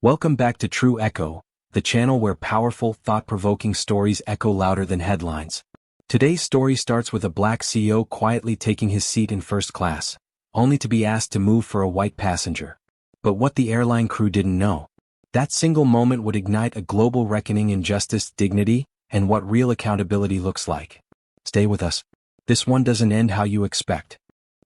Welcome back to True Echo, the channel where powerful, thought-provoking stories echo louder than headlines. Today's story starts with a black CEO quietly taking his seat in first class, only to be asked to move for a white passenger. But what the airline crew didn't know, that single moment would ignite a global reckoning in justice, dignity, and what real accountability looks like. Stay with us. This one doesn't end how you expect.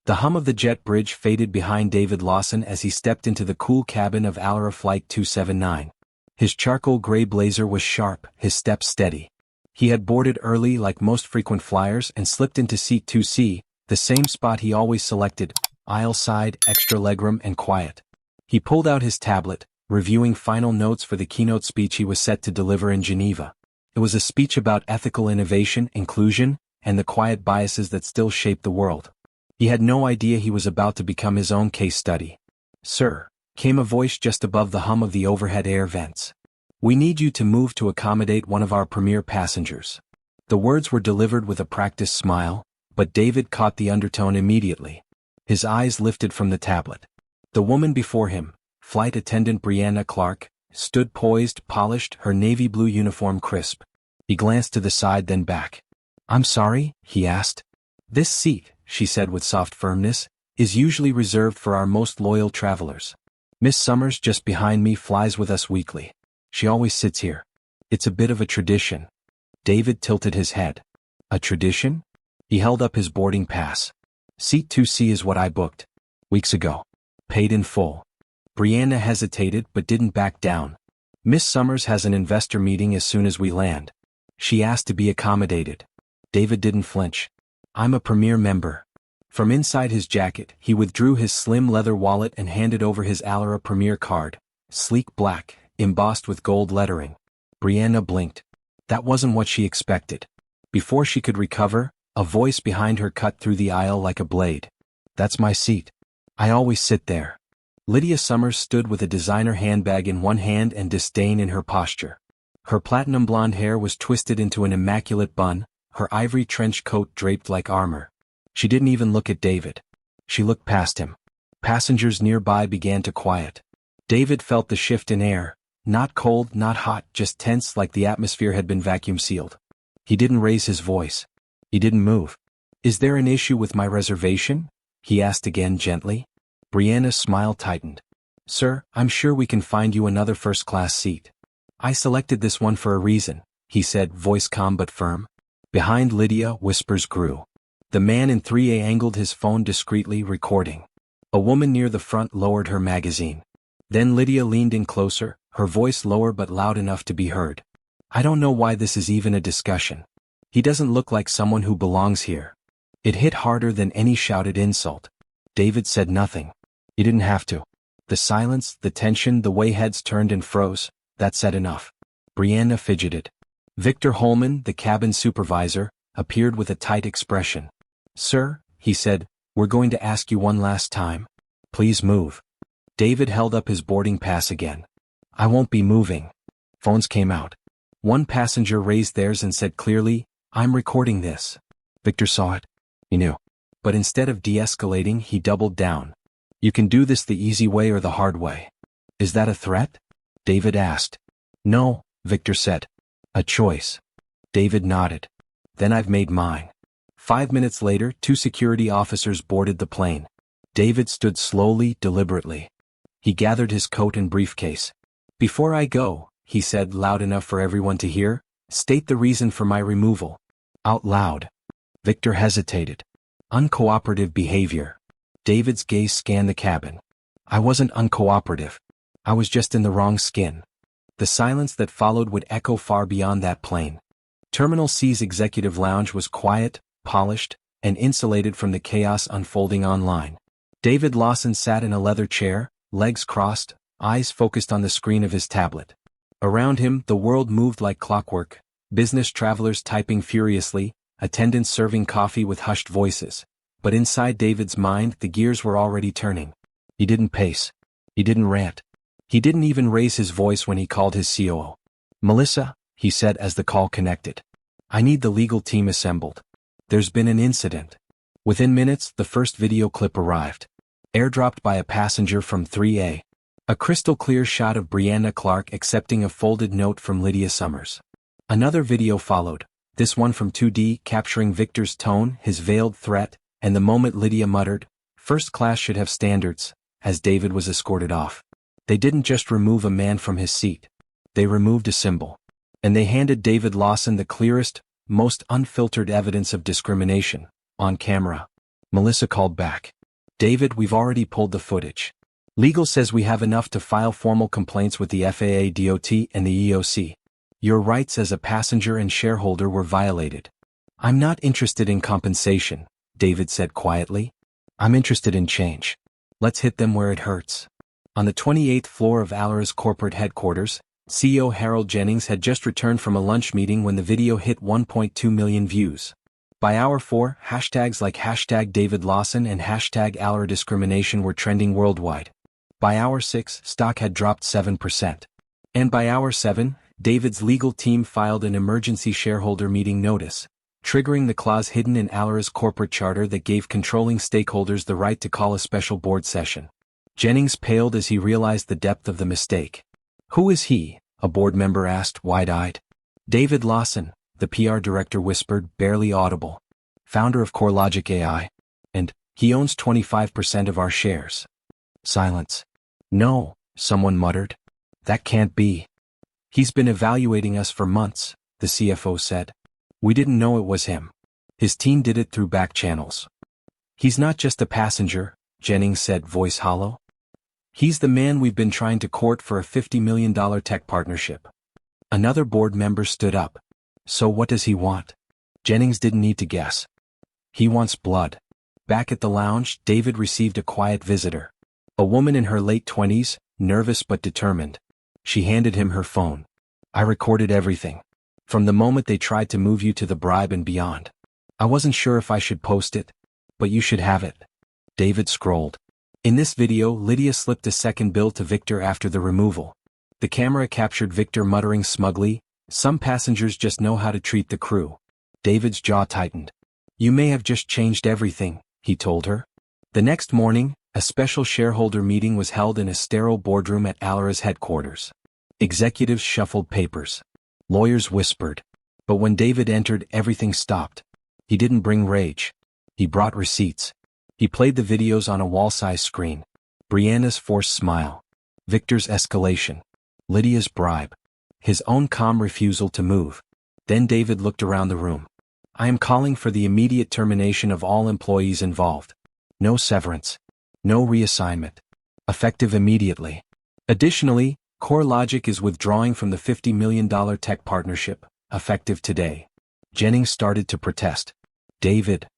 The hum of the jet bridge faded behind David Lawson as he stepped into the cool cabin of Alura Flight 279. His charcoal gray blazer was sharp, his steps steady. He had boarded early like most frequent flyers and slipped into seat 2C, the same spot he always selected, aisle side, extra legroom and quiet. He pulled out his tablet, reviewing final notes for the keynote speech he was set to deliver in Geneva. It was a speech about ethical innovation, inclusion, and the quiet biases that still shape the world. He had no idea he was about to become his own case study. "Sir," came a voice just above the hum of the overhead air vents. "We need you to move to accommodate one of our premier passengers." The words were delivered with a practiced smile, but David caught the undertone immediately. His eyes lifted from the tablet. The woman before him, Flight Attendant Brianna Clark, stood poised, polished, her navy blue uniform crisp. He glanced to the side then back. "I'm sorry?" he asked. "This seat," she said with soft firmness, "is usually reserved for our most loyal travelers. Miss Summers just behind me flies with us weekly. She always sits here. It's a bit of a tradition." David tilted his head. "A tradition?" He held up his boarding pass. "Seat 2C is what I booked. Weeks ago. Paid in full." Brianna hesitated but didn't back down. "Miss Summers has an investor meeting as soon as we land. She asked to be accommodated." David didn't flinch. "I'm a premier member." From inside his jacket, he withdrew his slim leather wallet and handed over his Alura Premier card, sleek black, embossed with gold lettering. Brianna blinked. That wasn't what she expected. Before she could recover, a voice behind her cut through the aisle like a blade. "That's my seat. I always sit there." Lydia Summers stood with a designer handbag in one hand and disdain in her posture. Her platinum blonde hair was twisted into an immaculate bun, her ivory trench coat draped like armor. She didn't even look at David. She looked past him. Passengers nearby began to quiet. David felt the shift in air, not cold, not hot, just tense like the atmosphere had been vacuum sealed. He didn't raise his voice. He didn't move. "Is there an issue with my reservation?" he asked again gently. Brianna's smile tightened. "Sir, I'm sure we can find you another first-class seat. I selected this one for a reason," he said, voice calm but firm. Behind Lydia, whispers grew. The man in 3A angled his phone discreetly, recording. A woman near the front lowered her magazine. Then Lydia leaned in closer, her voice lower but loud enough to be heard. "I don't know why this is even a discussion. He doesn't look like someone who belongs here." It hit harder than any shouted insult. David said nothing. He didn't have to. The silence, the tension, the way heads turned and froze, that said enough. Brianna fidgeted. Victor Holman, the cabin supervisor, appeared with a tight expression. "Sir," he said, "we're going to ask you one last time. Please move." David held up his boarding pass again. "I won't be moving." Phones came out. One passenger raised theirs and said clearly, "I'm recording this." Victor saw it. He knew. But instead of de-escalating, he doubled down. "You can do this the easy way or the hard way." "Is that a threat?" David asked. "No," Victor said. "A choice." David nodded. "Then I've made mine." 5 minutes later, 2 security officers boarded the plane. David stood slowly, deliberately. He gathered his coat and briefcase. "Before I go," he said loud enough for everyone to hear, "state the reason for my removal." Out loud. Victor hesitated. "Uncooperative behavior." David's gaze scanned the cabin. "I wasn't uncooperative. I was just in the wrong skin." The silence that followed would echo far beyond that plane. Terminal C's executive lounge was quiet, polished, and insulated from the chaos unfolding online. David Lawson sat in a leather chair, legs crossed, eyes focused on the screen of his tablet. Around him, the world moved like clockwork, business travelers typing furiously, attendants serving coffee with hushed voices. But inside David's mind, the gears were already turning. He didn't pace. He didn't rant. He didn't even raise his voice when he called his COO. "Melissa," he said as the call connected. "I need the legal team assembled. There's been an incident." Within minutes, the first video clip arrived. Airdropped by a passenger from 3A. A crystal-clear shot of Brianna Clark accepting a folded note from Lydia Summers. Another video followed, this one from 2D capturing Victor's tone, his veiled threat, and the moment Lydia muttered, "First class should have standards," as David was escorted off. They didn't just remove a man from his seat. They removed a symbol. And they handed David Lawson the clearest, most unfiltered evidence of discrimination, on camera. Melissa called back. "David, we've already pulled the footage. Legal says we have enough to file formal complaints with the FAA, DOT, and the EOC. Your rights as a passenger and shareholder were violated." "I'm not interested in compensation," David said quietly. "I'm interested in change. Let's hit them where it hurts." On the 28th floor of Alura's corporate headquarters, CEO Harold Jennings had just returned from a lunch meeting when the video hit 1.2 million views. By hour 4, hashtags like #DavidLawson and #AluraDiscrimination were trending worldwide. By hour 6, stock had dropped 7%. And by hour 7, David's legal team filed an emergency shareholder meeting notice, triggering the clause hidden in Alura's corporate charter that gave controlling stakeholders the right to call a special board session. Jennings paled as he realized the depth of the mistake. "Who is he?" a board member asked, wide-eyed. "David Lawson," the PR director whispered, barely audible. "Founder of CoreLogic AI. And he owns 25% of our shares." Silence. "No," someone muttered. "That can't be." "He's been evaluating us for months," the CFO said. "We didn't know it was him. His team did it through back channels." "He's not just a passenger," Jennings said, voice hollow. "He's the man we've been trying to court for a $50 million tech partnership." Another board member stood up. "So what does he want?" Jennings didn't need to guess. "He wants blood." Back at the lounge, David received a quiet visitor. A woman in her late 20s, nervous but determined. She handed him her phone. "I recorded everything. From the moment they tried to move you to the bribe and beyond. I wasn't sure if I should post it, but you should have it." David scrolled. In this video, Lydia slipped a second bill to Victor after the removal. The camera captured Victor muttering smugly, "Some passengers just know how to treat the crew." David's jaw tightened. "You may have just changed everything," he told her. The next morning, a special shareholder meeting was held in a sterile boardroom at Alura's headquarters. Executives shuffled papers. Lawyers whispered. But when David entered, everything stopped. He didn't bring rage. He brought receipts. He played the videos on a wall-sized screen. Brianna's forced smile. Victor's escalation. Lydia's bribe. His own calm refusal to move. Then David looked around the room. "I am calling for the immediate termination of all employees involved. No severance. No reassignment. Effective immediately. Additionally, CoreLogic is withdrawing from the $50 million tech partnership, effective today." Jennings started to protest. "David."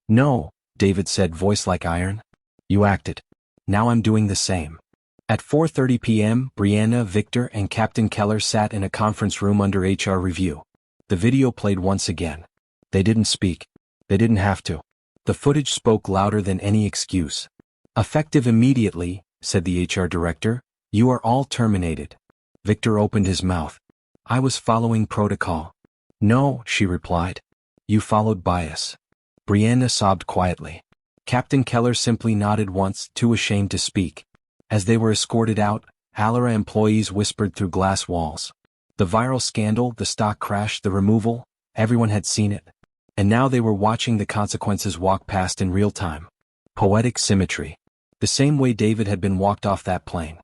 "No," David said, voice like iron. "You acted. Now I'm doing the same." At 4:30 p.m., Brianna, Victor, and Captain Keller sat in a conference room under HR review. The video played once again. They didn't speak. They didn't have to. The footage spoke louder than any excuse. "Effective immediately," said the HR director. "You are all terminated." Victor opened his mouth. "I was following protocol." "No," she replied. "You followed bias." Brianna sobbed quietly. Captain Keller simply nodded once, too ashamed to speak. As they were escorted out, Alura employees whispered through glass walls. The viral scandal, the stock crash, the removal, everyone had seen it. And now they were watching the consequences walk past in real time. Poetic symmetry. The same way David had been walked off that plane.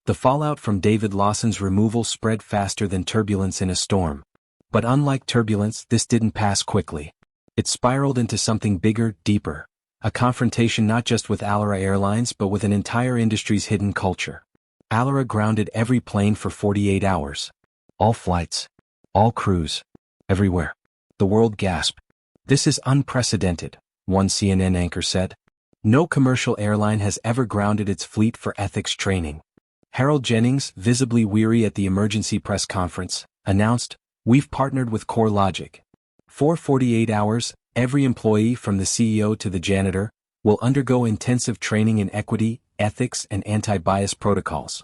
The fallout from David Lawson's removal spread faster than turbulence in a storm. But unlike turbulence, this didn't pass quickly. It spiraled into something bigger, deeper. A confrontation not just with Alura Airlines but with an entire industry's hidden culture. Alura grounded every plane for 48 hours. All flights. All crews. Everywhere. The world gasped. "This is unprecedented," one CNN anchor said. "No commercial airline has ever grounded its fleet for ethics training." Harold Jennings, visibly weary at the emergency press conference, announced, "We've partnered with CoreLogic. For 48 hours, every employee from the CEO to the janitor will undergo intensive training in equity, ethics, and anti-bias protocols."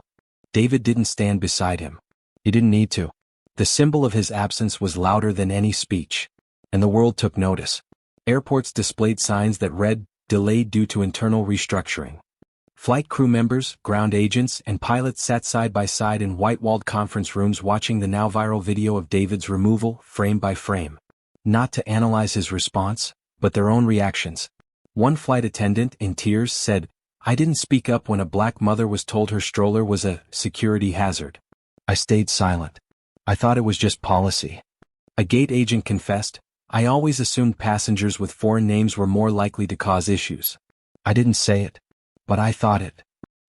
David didn't stand beside him. He didn't need to. The symbol of his absence was louder than any speech. And the world took notice. Airports displayed signs that read, "Delayed due to internal restructuring." Flight crew members, ground agents, and pilots sat side by side in white-walled conference rooms watching the now viral video of David's removal, frame by frame. Not to analyze his response, but their own reactions. One flight attendant, in tears, said, "I didn't speak up when a black mother was told her stroller was a security hazard. I stayed silent. I thought it was just policy." A gate agent confessed, "I always assumed passengers with foreign names were more likely to cause issues. I didn't say it, but I thought it."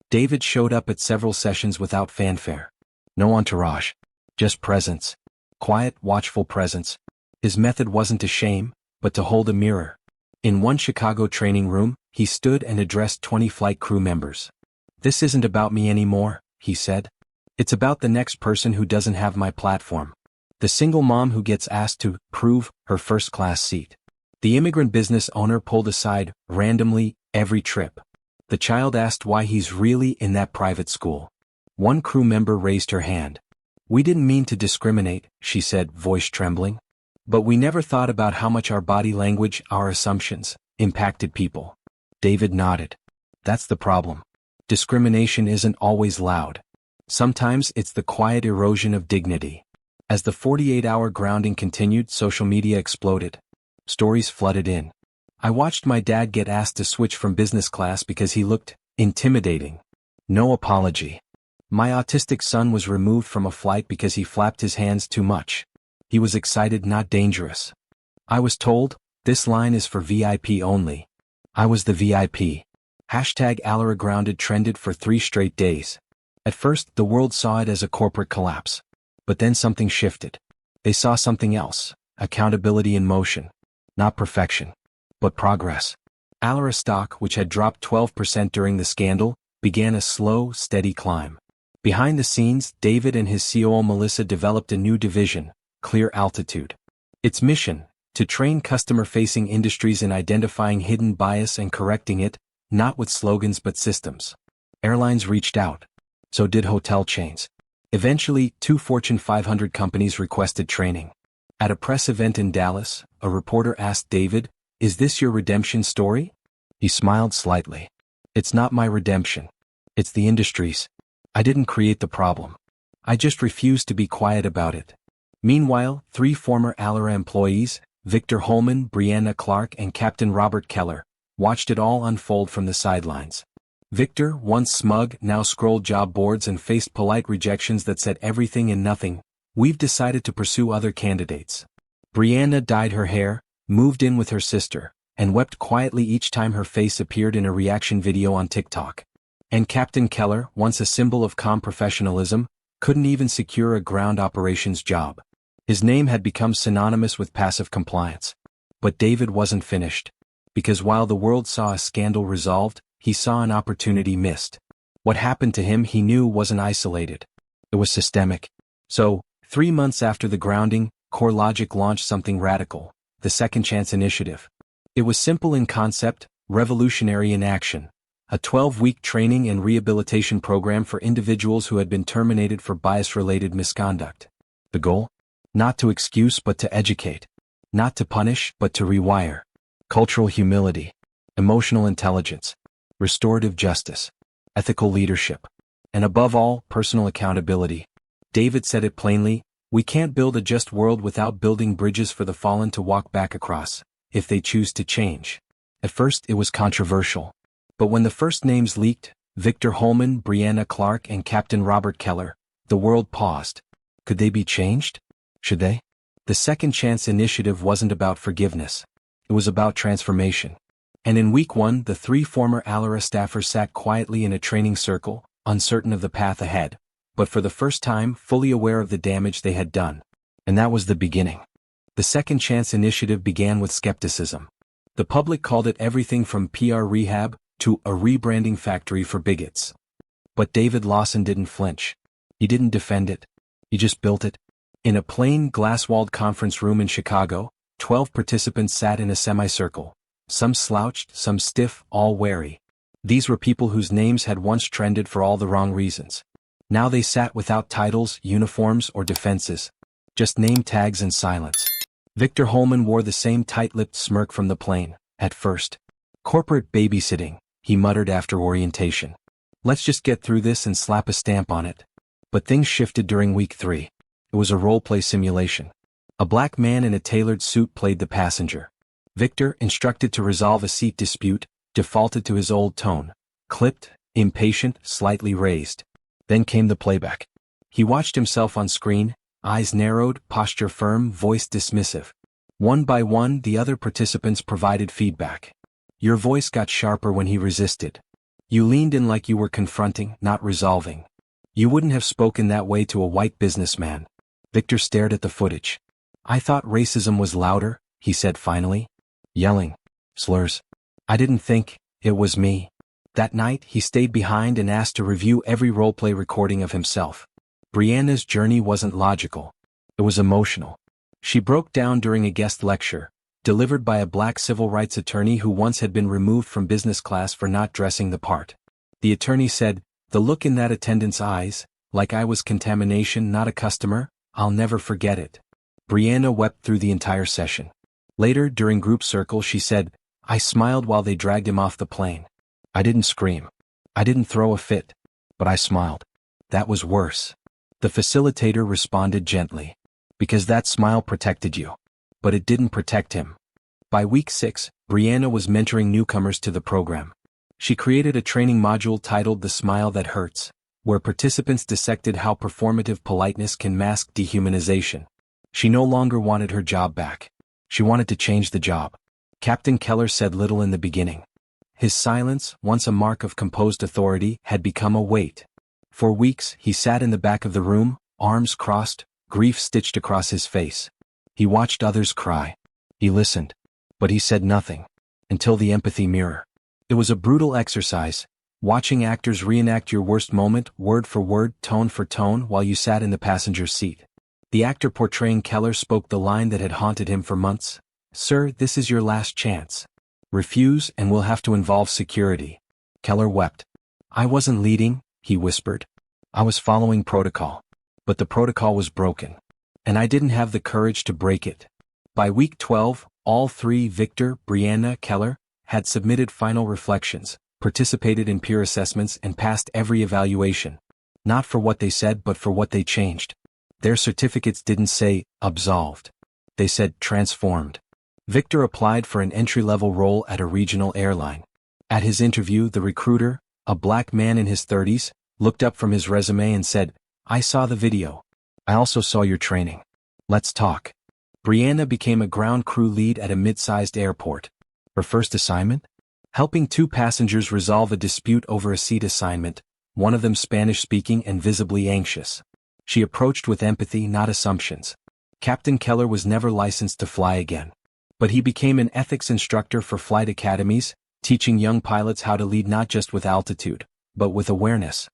David showed up at several sessions without fanfare. No entourage. Just presence. Quiet, watchful presence. His method wasn't to shame, but to hold a mirror. In one Chicago training room, he stood and addressed 20 flight crew members. "This isn't about me anymore," he said. "It's about the next person who doesn't have my platform. The single mom who gets asked to prove her first-class seat. The immigrant business owner pulled aside, randomly, every trip. The child asked why he's really in that private school." One crew member raised her hand. "We didn't mean to discriminate," she said, voice trembling. "But we never thought about how much our body language, our assumptions, impacted people." David nodded. "That's the problem. Discrimination isn't always loud. Sometimes it's the quiet erosion of dignity." As the 48-hour grounding continued, social media exploded. Stories flooded in. "I watched my dad get asked to switch from business class because he looked intimidating. No apology. My autistic son was removed from a flight because he flapped his hands too much. He was excited, not dangerous. I was told, this line is for VIP only. I was the VIP." #Alura grounded trended for 3 straight days. At first, the world saw it as a corporate collapse. But then something shifted. They saw something else, accountability in motion. Not perfection, but progress. Alura stock, which had dropped 12% during the scandal, began a slow, steady climb. Behind the scenes, David and his COO Melissa developed a new division, Clear Altitude. Its mission, to train customer-facing industries in identifying hidden bias and correcting it, not with slogans but systems. Airlines reached out. So did hotel chains. Eventually, 2 Fortune 500 companies requested training. At a press event in Dallas, a reporter asked David, "Is this your redemption story?" He smiled slightly. "It's not my redemption. It's the industry's. I didn't create the problem. I just refused to be quiet about it." Meanwhile, 3 former Alura employees, Victor Holman, Brianna Clark, and Captain Robert Keller, watched it all unfold from the sidelines. Victor, once smug, now scrolled job boards and faced polite rejections that said everything and nothing. "We've decided to pursue other candidates." Brianna dyed her hair, moved in with her sister, and wept quietly each time her face appeared in a reaction video on TikTok. And Captain Keller, once a symbol of calm professionalism, couldn't even secure a ground operations job. His name had become synonymous with passive compliance. But David wasn't finished. Because while the world saw a scandal resolved, he saw an opportunity missed. What happened to him he knew wasn't isolated. It was systemic. So, 3 months after the grounding, CoreLogic launched something radical, the Second Chance Initiative. It was simple in concept, revolutionary in action. A 12-week training and rehabilitation program for individuals who had been terminated for bias-related misconduct. The goal? Not to excuse but to educate. Not to punish but to rewire. Cultural humility. Emotional intelligence. Restorative justice, ethical leadership, and above all, personal accountability. David said it plainly, "We can't build a just world without building bridges for the fallen to walk back across, if they choose to change." At first it was controversial. But when the first names leaked, Victor Holman, Brianna Clark, and Captain Robert Keller, the world paused. Could they be changed? Should they? The Second Chance Initiative wasn't about forgiveness. It was about transformation. And in week 1, the 3 former Alura staffers sat quietly in a training circle, uncertain of the path ahead, but for the first time fully aware of the damage they had done. And that was the beginning. The Second Chance Initiative began with skepticism. The public called it everything from PR rehab to a rebranding factory for bigots. But David Lawson didn't flinch. He didn't defend it. He just built it. In a plain, glass-walled conference room in Chicago, 12 participants sat in a semicircle. Some slouched, some stiff, all wary. These were people whose names had once trended for all the wrong reasons. Now they sat without titles, uniforms, or defenses. Just name tags and silence. Victor Holman wore the same tight-lipped smirk from the plane, at first. "Corporate babysitting," he muttered after orientation. Let's just get through this and slap a stamp on it. But things shifted during week 3. It was a role-play simulation. A black man in a tailored suit played the passenger. Victor, instructed to resolve a seat dispute, defaulted to his old tone. Clipped, impatient, slightly raised. Then came the playback. He watched himself on screen, eyes narrowed, posture firm, voice dismissive. One by one, the other participants provided feedback. Your voice got sharper when he resisted. You leaned in like you were confronting, not resolving. You wouldn't have spoken that way to a white businessman. Victor stared at the footage. I thought racism was louder, he said finally. Yelling. Slurs. I didn't think, it was me. That night, he stayed behind and asked to review every roleplay recording of himself. Brianna's journey wasn't logical. It was emotional. She broke down during a guest lecture, delivered by a black civil rights attorney who once had been removed from business class for not dressing the part. The attorney said, "The look in that attendant's eyes, like I was contamination, not a customer, I'll never forget it." Brianna wept through the entire session. Later, during group circle, she said, "I smiled while they dragged him off the plane. I didn't scream. I didn't throw a fit. But I smiled. That was worse." The facilitator responded gently. Because that smile protected you. But it didn't protect him. By week 6, Brianna was mentoring newcomers to the program. She created a training module titled The Smile That Hurts, where participants dissected how performative politeness can mask dehumanization. She no longer wanted her job back. She wanted to change the job. Captain Keller said little in the beginning. His silence, once a mark of composed authority, had become a weight. For weeks, he sat in the back of the room, arms crossed, grief stitched across his face. He watched others cry. He listened. But he said nothing. Until the empathy mirror. It was a brutal exercise, watching actors reenact your worst moment, word for word, tone for tone, while you sat in the passenger seat. The actor portraying Keller spoke the line that had haunted him for months. "Sir, this is your last chance. Refuse and we'll have to involve security." Keller wept. "I wasn't leading," he whispered. "I was following protocol. But the protocol was broken. And I didn't have the courage to break it." By week 12, all three, Victor, Brianna, Keller, had submitted final reflections, participated in peer assessments and passed every evaluation. Not for what they said but for what they changed. Their certificates didn't say, absolved. They said, transformed. Victor applied for an entry-level role at a regional airline. At his interview, the recruiter, a black man in his 30s, looked up from his resume and said, "I saw the video. I also saw your training. Let's talk." Brianna became a ground crew lead at a mid-sized airport. Her first assignment? Helping 2 passengers resolve a dispute over a seat assignment, one of them Spanish-speaking and visibly anxious. She approached with empathy, not assumptions. Captain Keller was never licensed to fly again. But he became an ethics instructor for flight academies, teaching young pilots how to lead not just with altitude, but with awareness.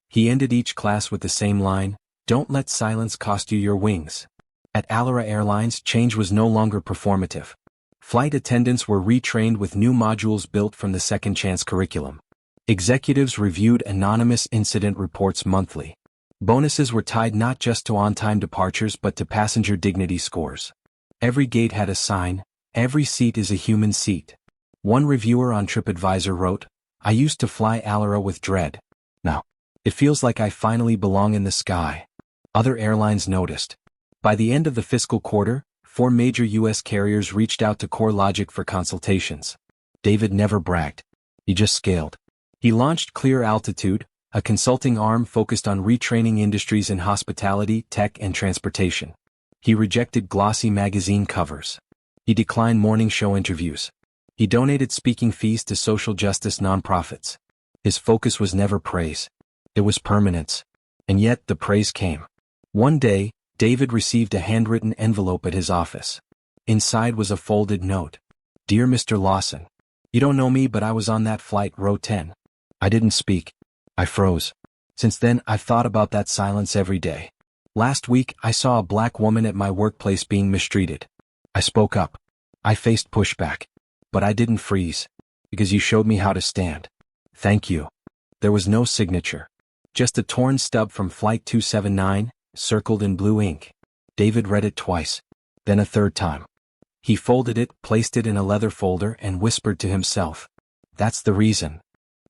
He ended each class with the same line, "Don't let silence cost you your wings." At Alura Airlines, change was no longer performative. Flight attendants were retrained with new modules built from the Second Chance curriculum. Executives reviewed anonymous incident reports monthly. Bonuses were tied not just to on-time departures but to passenger dignity scores. Every gate had a sign, "Every seat is a human seat." One reviewer on TripAdvisor wrote, "I used to fly Alura with dread. Now, it feels like I finally belong in the sky." Other airlines noticed. By the end of the fiscal quarter, 4 major U.S. carriers reached out to CoreLogic for consultations. David never bragged. He just scaled. He launched Clear Altitude, a consulting arm focused on retraining industries in hospitality, tech, and transportation. He rejected glossy magazine covers. He declined morning show interviews. He donated speaking fees to social justice nonprofits. His focus was never praise. It was permanence. And yet the praise came. One day, David received a handwritten envelope at his office. Inside was a folded note. "Dear Mr. Lawson, you don't know me but I was on that flight, row 10. I didn't speak. I froze. Since then, I've thought about that silence every day. Last week, I saw a black woman at my workplace being mistreated. I spoke up. I faced pushback. But I didn't freeze. Because you showed me how to stand. Thank you." There was no signature. Just a torn stub from Flight 279, circled in blue ink. David read it twice. Then a third time. He folded it, placed it in a leather folder, and whispered to himself, "That's the reason.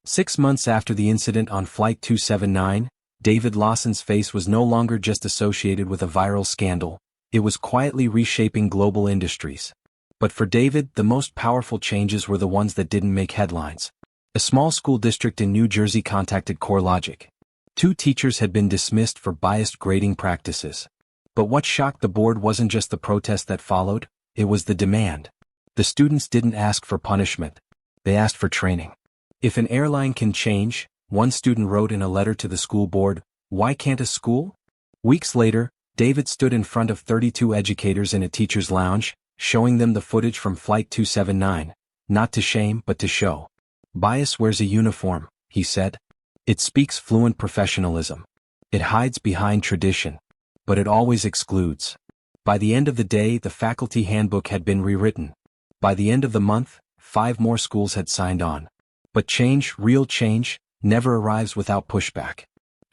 6 months after the incident on Flight 279, David Lawson's face was no longer just associated with a viral scandal, it was quietly reshaping global industries. But for David, the most powerful changes were the ones that didn't make headlines. A small school district in New Jersey contacted CoreLogic. 2 teachers had been dismissed for biased grading practices. But what shocked the board wasn't just the protest that followed, it was the demand. The students didn't ask for punishment. They asked for training. If an airline can change, one student wrote in a letter to the school board, why can't a school? Weeks later, David stood in front of 32 educators in a teacher's lounge, showing them the footage from Flight 279, not to shame but to show. Bias wears a uniform, he said. It speaks fluent professionalism. It hides behind tradition. But it always excludes. By the end of the day, the faculty handbook had been rewritten. By the end of the month, 5 more schools had signed on. But change, real change, never arrives without pushback.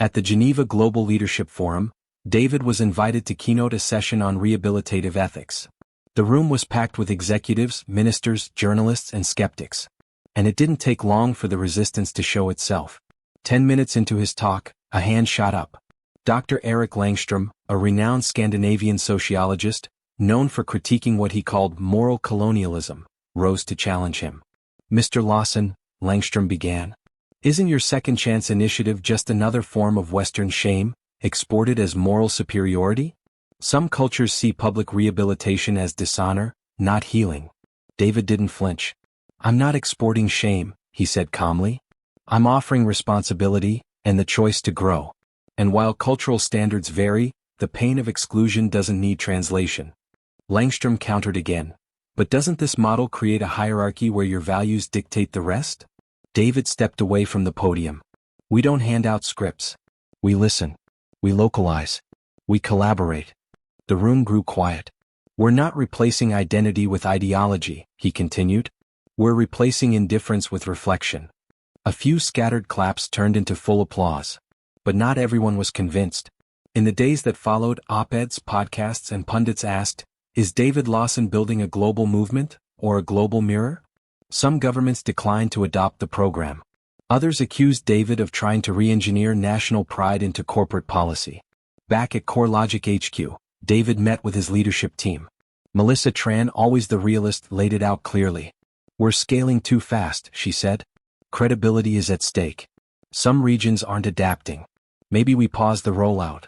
At the Geneva Global Leadership Forum, David was invited to keynote a session on rehabilitative ethics. The room was packed with executives, ministers, journalists, and skeptics. And it didn't take long for the resistance to show itself. 10 minutes into his talk, a hand shot up. Dr. Erik Langstrom, a renowned Scandinavian sociologist, known for critiquing what he called moral colonialism, rose to challenge him. Mr. Lawson, Langstrom began, isn't your second chance initiative just another form of Western shame, exported as moral superiority? Some cultures see public rehabilitation as dishonor, not healing. David didn't flinch. I'm not exporting shame, he said calmly. I'm offering responsibility and the choice to grow. And while cultural standards vary, the pain of exclusion doesn't need translation. Langstrom countered again. But doesn't this model create a hierarchy where your values dictate the rest? David stepped away from the podium. We don't hand out scripts. We listen. We localize. We collaborate. The room grew quiet. We're not replacing identity with ideology, he continued. We're replacing indifference with reflection. A few scattered claps turned into full applause. But not everyone was convinced. In the days that followed, op-eds, podcasts, and pundits asked, is David Lawson building a global movement, or a global mirror? Some governments declined to adopt the program. Others accused David of trying to re-engineer national pride into corporate policy. Back at CoreLogic HQ, David met with his leadership team. Melissa Tran, always the realist, laid it out clearly. We're scaling too fast, she said. Credibility is at stake. Some regions aren't adapting. Maybe we pause the rollout.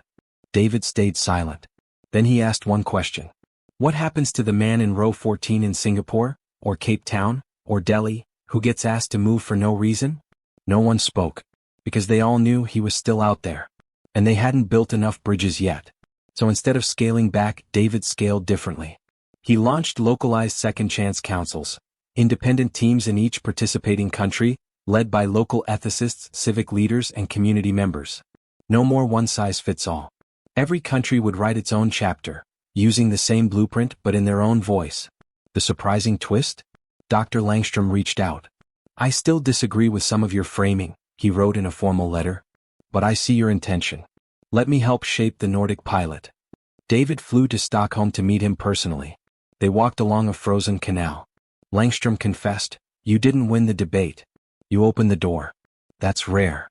David stayed silent. Then he asked one question. What happens to the man in row 14 in Singapore, or Cape Town, or Delhi, who gets asked to move for no reason? No one spoke, because they all knew he was still out there. And they hadn't built enough bridges yet. So instead of scaling back, David scaled differently. He launched localized second chance councils, independent teams in each participating country, led by local ethicists, civic leaders, and community members. No more one-size-fits-all. Every country would write its own chapter, using the same blueprint but in their own voice. The surprising twist? Dr. Langstrom reached out. I still disagree with some of your framing, he wrote in a formal letter. But I see your intention. Let me help shape the Nordic pilot. David flew to Stockholm to meet him personally. They walked along a frozen canal. Langstrom confessed, you didn't win the debate. You opened the door. That's rare.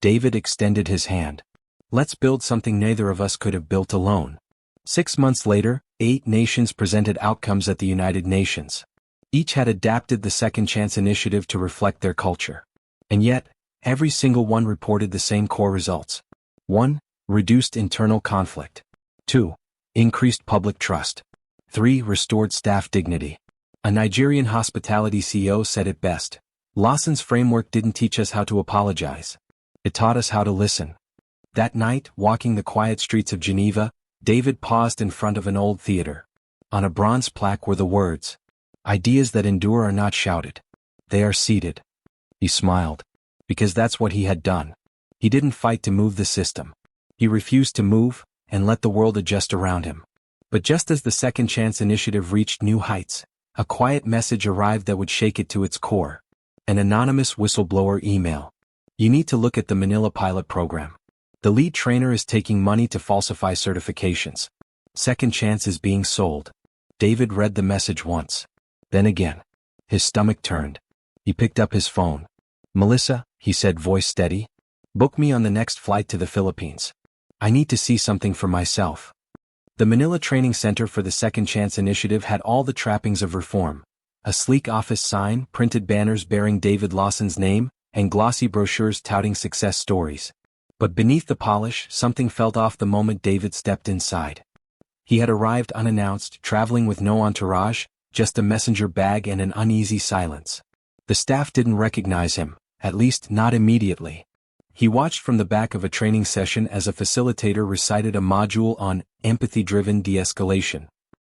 David extended his hand. Let's build something neither of us could have built alone. 6 months later, 8 nations presented outcomes at the United Nations. Each had adapted the Second Chance initiative to reflect their culture. And yet, every single one reported the same core results. 1. Reduced internal conflict. 2. Increased public trust. 3. Restored staff dignity. A Nigerian hospitality CEO said it best. Lawson's framework didn't teach us how to apologize. It taught us how to listen. That night, walking the quiet streets of Geneva, David paused in front of an old theater. On a bronze plaque were the words, ideas that endure are not shouted. They are seated. He smiled. Because that's what he had done. He didn't fight to move the system. He refused to move, and let the world adjust around him. But just as the Second Chance initiative reached new heights, a quiet message arrived that would shake it to its core. An anonymous whistleblower email. You need to look at the Manila pilot program. The lead trainer is taking money to falsify certifications. Second Chance is being sold. David read the message once. Then again. His stomach turned. He picked up his phone. Melissa, he said, voice steady. Book me on the next flight to the Philippines. I need to see something for myself. The Manila Training Center for the Second Chance Initiative had all the trappings of reform. A sleek office sign, printed banners bearing David Lawson's name, and glossy brochures touting success stories. But beneath the polish, something felt off the moment David stepped inside. He had arrived unannounced, traveling with no entourage, just a messenger bag and an uneasy silence. The staff didn't recognize him, at least not immediately. He watched from the back of a training session as a facilitator recited a module on empathy-driven de-escalation.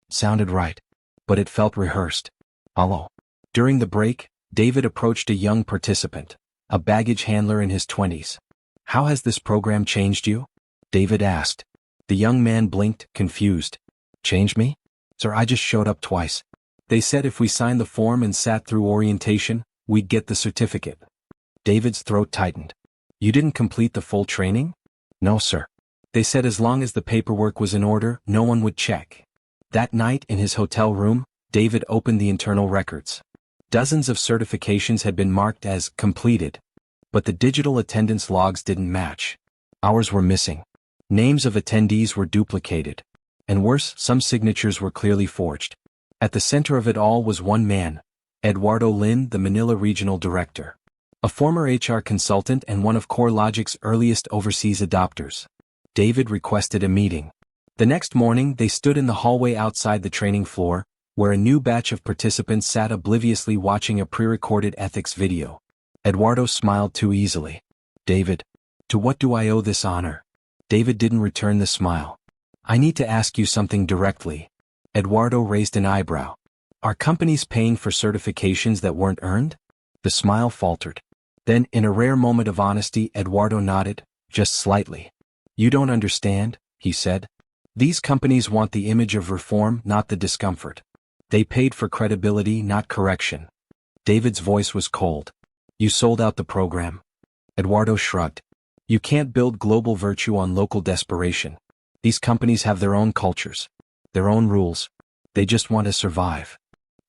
Sounded right, but it felt rehearsed. Hello. During the break, David approached a young participant, a baggage handler in his 20s. How has this program changed you? David asked. The young man blinked, confused. Changed me? Sir, I just showed up twice. They said if we signed the form and sat through orientation, we'd get the certificate. David's throat tightened. You didn't complete the full training? No, sir. They said as long as the paperwork was in order, no one would check. That night in his hotel room, David opened the internal records. Dozens of certifications had been marked as completed, but the digital attendance logs didn't match. Hours were missing. Names of attendees were duplicated. And worse, some signatures were clearly forged. At the center of it all was one man, Eduardo Lin, the Manila Regional Director. A former HR consultant and one of CoreLogic's earliest overseas adopters. David requested a meeting. The next morning, they stood in the hallway outside the training floor, where a new batch of participants sat obliviously watching a pre-recorded ethics video. Eduardo smiled too easily. David, to what do I owe this honor? David didn't return the smile. I need to ask you something directly. Eduardo raised an eyebrow. Are companies paying for certifications that weren't earned? The smile faltered. Then, in a rare moment of honesty, Eduardo nodded, just slightly. You don't understand, he said. These companies want the image of reform, not the discomfort. They paid for credibility, not correction. David's voice was cold. You sold out the program. Eduardo shrugged. You can't build global virtue on local desperation. These companies have their own cultures, their own rules. They just want to survive.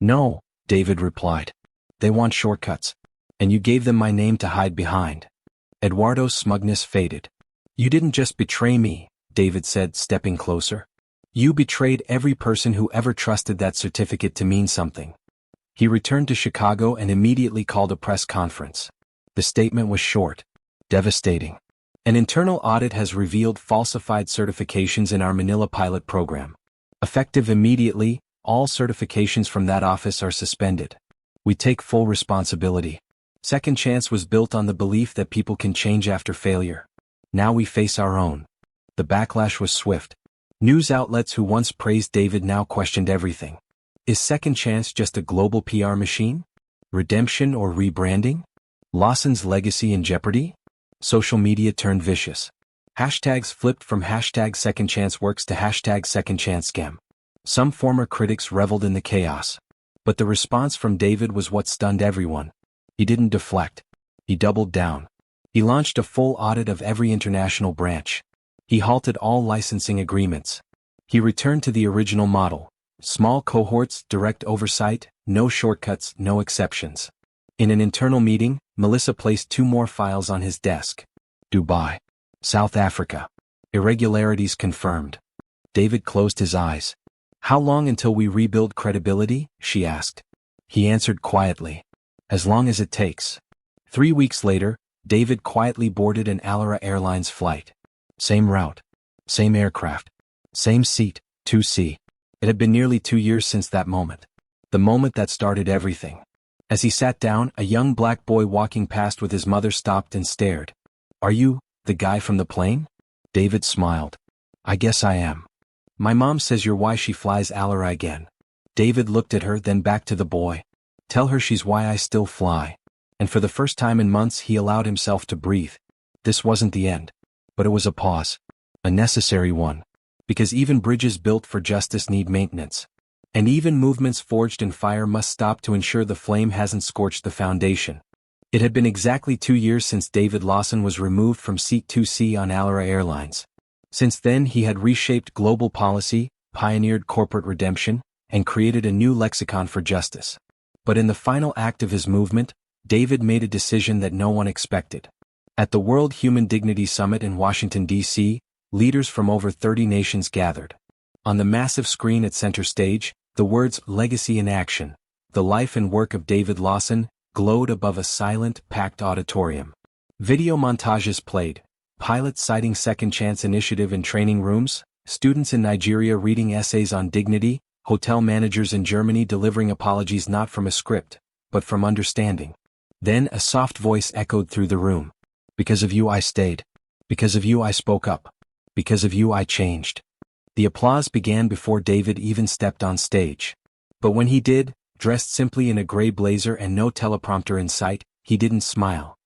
No, David replied. They want shortcuts. And you gave them my name to hide behind. Eduardo's smugness faded. You didn't just betray me, David said, stepping closer. You betrayed every person who ever trusted that certificate to mean something. He returned to Chicago and immediately called a press conference. The statement was short, devastating. An internal audit has revealed falsified certifications in our Manila pilot program. Effective immediately, all certifications from that office are suspended. We take full responsibility. Second Chance was built on the belief that people can change after failure. Now we face our own. The backlash was swift. News outlets who once praised David now questioned everything. Is Second Chance just a global PR machine? Redemption or rebranding? Lawson's legacy in jeopardy? Social media turned vicious. Hashtags flipped from hashtag Second Chance Works to hashtag Second Chance Scam. Some former critics reveled in the chaos. But the response from David was what stunned everyone. He didn't deflect. He doubled down. He launched a full audit of every international branch. He halted all licensing agreements. He returned to the original model. Small cohorts, direct oversight, no shortcuts, no exceptions. In an internal meeting, Melissa placed 2 more files on his desk. Dubai. South Africa. Irregularities confirmed. David closed his eyes. How long until we rebuild credibility? She asked. He answered quietly. As long as it takes. 3 weeks later, David quietly boarded an Alura Airlines flight. Same route. Same aircraft. Same seat, 2C. It had been nearly 2 years since that moment. The moment that started everything. As he sat down, a young black boy walking past with his mother stopped and stared. Are you, the guy from the plane? David smiled. I guess I am. My mom says you're why she flies Alura again. David looked at her, then back to the boy. Tell her she's why I still fly. And for the first time in months he allowed himself to breathe. This wasn't the end. But it was a pause. A necessary one. Because even bridges built for justice need maintenance. And even movements forged in fire must stop to ensure the flame hasn't scorched the foundation. It had been exactly 2 years since David Lawson was removed from seat 2C on Alura Airlines. Since then he had reshaped global policy, pioneered corporate redemption, and created a new lexicon for justice. But in the final act of his movement, David made a decision that no one expected. At the World Human Dignity Summit in Washington, D.C., leaders from over 30 nations gathered. On the massive screen at center stage, the words "Legacy in Action," the life and work of David Lawson, glowed above a silent, packed auditorium. Video montages played, pilots citing Second Chance Initiative in training rooms, students in Nigeria reading essays on dignity, hotel managers in Germany delivering apologies not from a script, but from understanding. Then a soft voice echoed through the room. "Because of you I stayed. Because of you I spoke up. Because of you I changed." The applause began before David even stepped on stage. But when he did, dressed simply in a gray blazer and no teleprompter in sight, he didn't smile.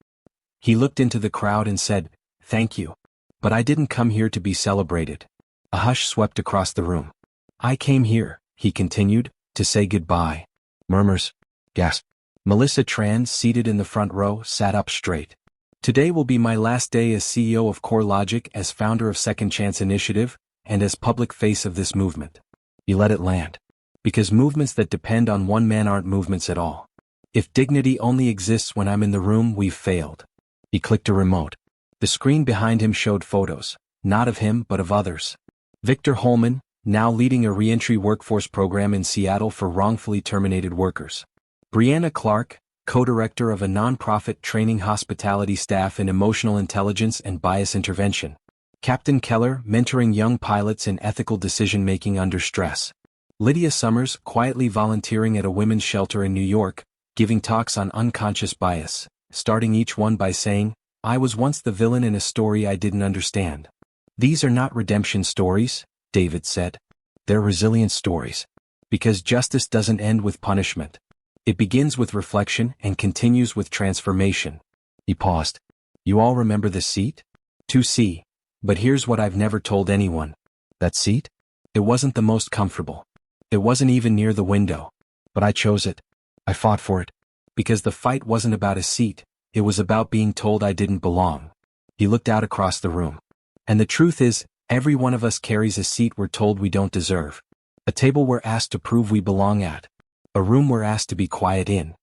He looked into the crowd and said, "Thank you. But I didn't come here to be celebrated." A hush swept across the room. "I came here," he continued, "to say goodbye." Murmurs. Gasp. Melissa Tran, seated in the front row, sat up straight. "Today will be my last day as CEO of CoreLogic, as founder of Second Chance Initiative, and as public face of this movement." You let it land. Because movements that depend on one man aren't movements at all. If dignity only exists when I'm in the room, we've failed. He clicked a remote. The screen behind him showed photos, not of him but of others. Victor Holman, now leading a reentry workforce program in Seattle for wrongfully terminated workers. Brianna Clark, co-director of a nonprofit training hospitality staff in emotional intelligence and bias intervention. Captain Keller, mentoring young pilots in ethical decision-making under stress. Lydia Summers, quietly volunteering at a women's shelter in New York, giving talks on unconscious bias, starting each one by saying, "I was once the villain in a story I didn't understand." "These are not redemption stories," David said. "They're resilience stories. Because justice doesn't end with punishment. It begins with reflection and continues with transformation." He paused. "You all remember this seat? 2C. But here's what I've never told anyone. That seat? It wasn't the most comfortable. It wasn't even near the window. But I chose it. I fought for it. Because the fight wasn't about a seat, it was about being told I didn't belong." He looked out across the room. "And the truth is, every one of us carries a seat we're told we don't deserve. A table we're asked to prove we belong at. A room we're asked to be quiet in.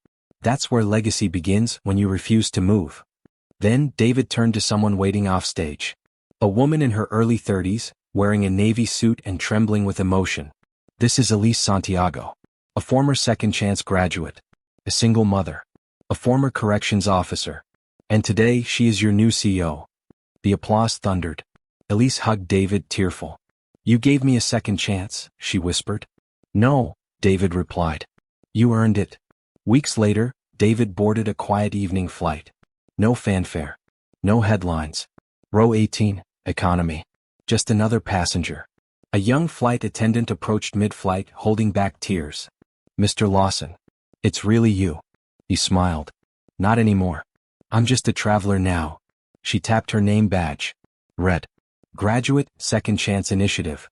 That's where legacy begins, when you refuse to move." Then David turned to someone waiting offstage. A woman in her early 30s, wearing a navy suit and trembling with emotion. This is Elise Santiago, a former Second Chance graduate, a single mother, a former corrections officer. And today she is your new CEO. The applause thundered. Elise hugged David, tearful. "You gave me a second chance," she whispered. "No," David replied. "You earned it." Weeks later, David boarded a quiet evening flight. No fanfare. No headlines. Row 18, economy. Just another passenger. A young flight attendant approached mid-flight, holding back tears. "Mr. Lawson. It's really you." He smiled. "Not anymore. I'm just a traveler now." She tapped her name badge. Read. "Graduate, Second Chance Initiative."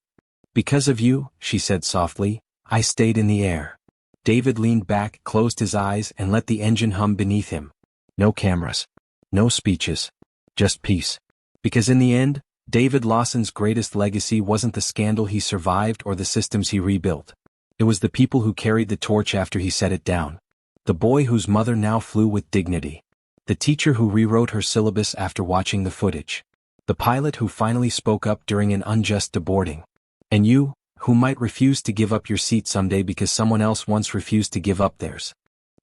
"Because of you," she said softly, "I stayed in the air." David leaned back, closed his eyes, and let the engine hum beneath him. No cameras. No speeches. Just peace. Because in the end, David Lawson's greatest legacy wasn't the scandal he survived or the systems he rebuilt. It was the people who carried the torch after he set it down. The boy whose mother now flew with dignity. The teacher who rewrote her syllabus after watching the footage. The pilot who finally spoke up during an unjust deboarding. And you, who might refuse to give up your seat someday because someone else once refused to give up theirs.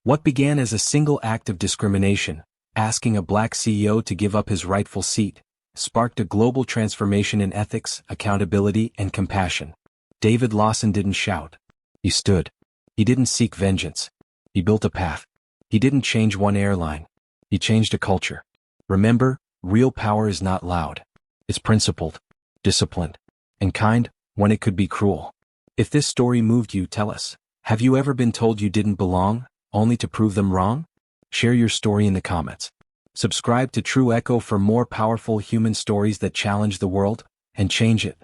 What began as a single act of discrimination, asking a black CEO to give up his rightful seat, sparked a global transformation in ethics, accountability, and compassion. David Lawson didn't shout. He stood. He didn't seek vengeance. He built a path. He didn't change one airline. He changed a culture. Remember, real power is not loud. It's principled, disciplined, and kind when it could be cruel. If this story moved you, tell us. Have you ever been told you didn't belong, only to prove them wrong? Share your story in the comments. Subscribe to True Echo for more powerful human stories that challenge the world and change it.